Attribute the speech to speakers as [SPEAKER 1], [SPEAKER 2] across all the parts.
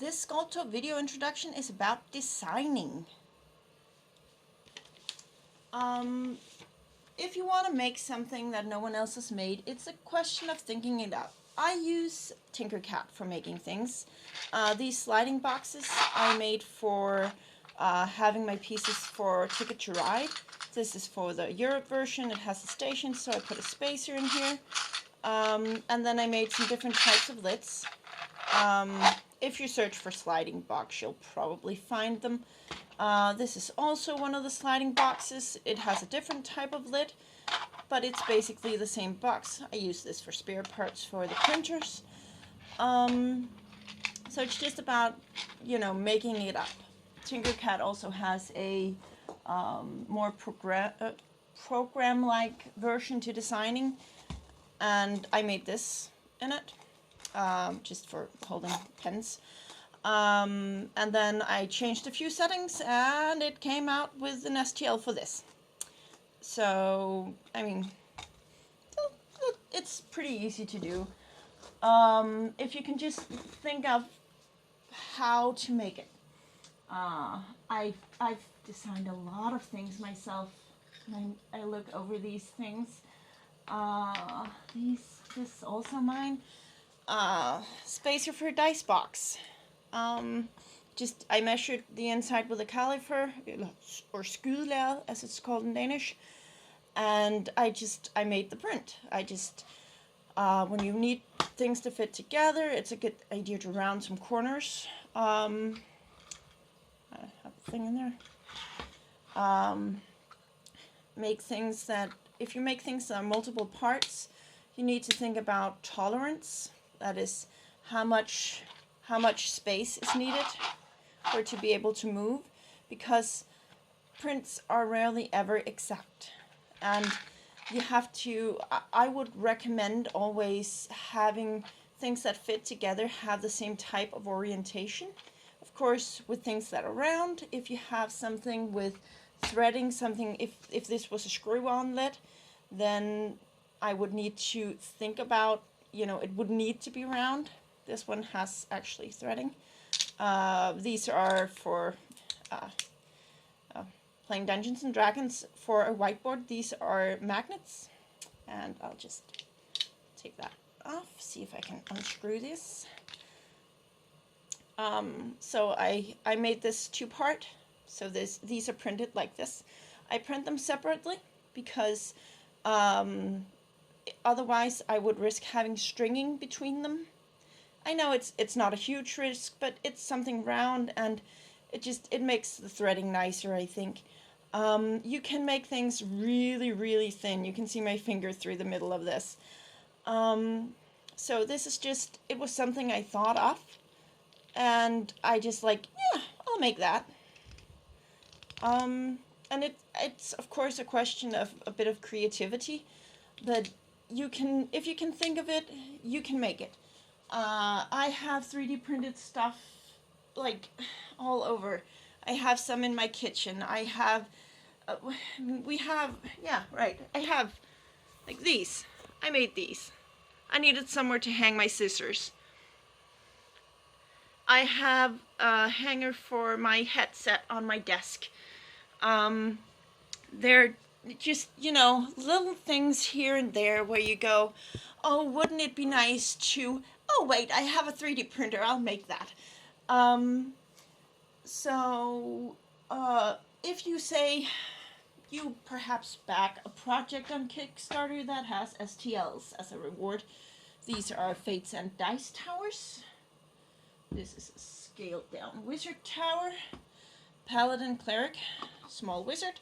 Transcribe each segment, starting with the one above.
[SPEAKER 1] this Sculpto video introduction is about designing. If you want to make something that no one else has made, it's a question of thinking it out. I use Tinkercad for making things. These sliding boxes I made for having my pieces for Ticket to Ride. This is for the Europe version. It has a station, so I put a spacer in here. And then I made some different types of lids. If you search for sliding box, you'll probably find them. This is also one of the sliding boxes. It has a different type of lid, but it's basically the same box. I use this for spare parts for the printers. So it's just about, making it up. Tinkercad also has a more program-like version to designing, and I made this in it, just for holding pens. And then I changed a few settings, and it came out with an STL for this. So, it's pretty easy to do. If you can just think of how to make it. I've designed a lot of things myself, and I look over these things. This is also mine. Spacer for a dice box. I measured the inside with a caliper, or skudlære as it's called in Danish, and I made the print. When you need things to fit together, it's a good idea to round some corners. I have a thing in there. If you make things that are multiple parts, you need to think about tolerance. That is, how much space is needed for it to be able to move, because prints are rarely ever exact, and you have to, I would recommend always having things that fit together have the same type of orientation. Of course, with things that are round, if you have something with threading, if this was a screw-on lid, then I would need to think about, it would need to be round. This one has actually threading. These are for playing Dungeons and Dragons. For a whiteboard, these are magnets. And I'll just take that off, see if I can unscrew this. So I made this two-part. So these are printed like this. I print them separately because otherwise I would risk having stringing between them. I know it's not a huge risk, but it's something round, and it makes the threading nicer, I think. You can make things really, really thin. You can see my finger through the middle of this. So this is it was something I thought of, and I I'll make that. And it's of course a question of a bit of creativity, but if you can think of it, you can make it. I have 3D printed stuff all over. I have some in my kitchen. I have these. I made these. I needed somewhere to hang my scissors. I have a hanger for my headset on my desk. They're just, little things here and there where you go, oh, wouldn't it be nice to, oh wait, I have a 3D printer, I'll make that. If you say you perhaps back a project on Kickstarter that has STLs as a reward, these are Fates and Dice Towers. This is a scaled down wizard tower. Paladin Cleric, small wizard.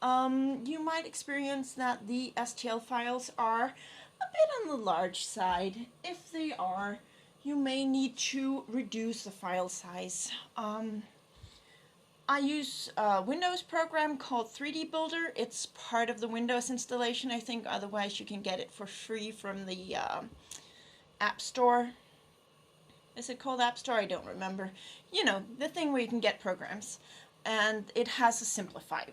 [SPEAKER 1] You might experience that the STL files are a bit on the large side. If they are, you may need to reduce the file size. I use a Windows program called 3D Builder. It's part of the Windows installation, I think. Otherwise, you can get it for free from the App Store. Is it called App Store? I don't remember. The thing where you can get programs. And it has a simplify.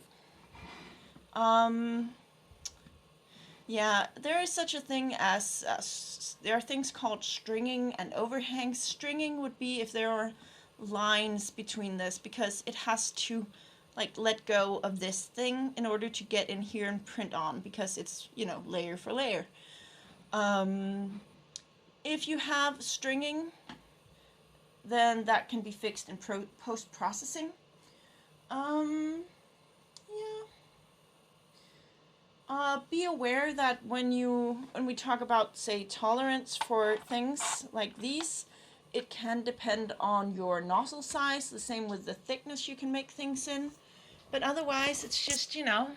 [SPEAKER 1] Yeah, there is such a thing as, there are things called stringing and overhangs. Stringing would be if there are lines between this because it has to like let go of this thing in order to get in here and print on, because it's, you know, layer for layer. If you have stringing, then that can be fixed in post-processing. Yeah. Be aware that when we talk about, say, tolerance for things like these, it can depend on your nozzle size, the same with the thickness you can make things in. But otherwise, it's just, you know,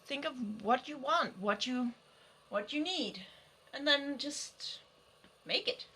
[SPEAKER 1] think of what you want, what you need, and then just make it.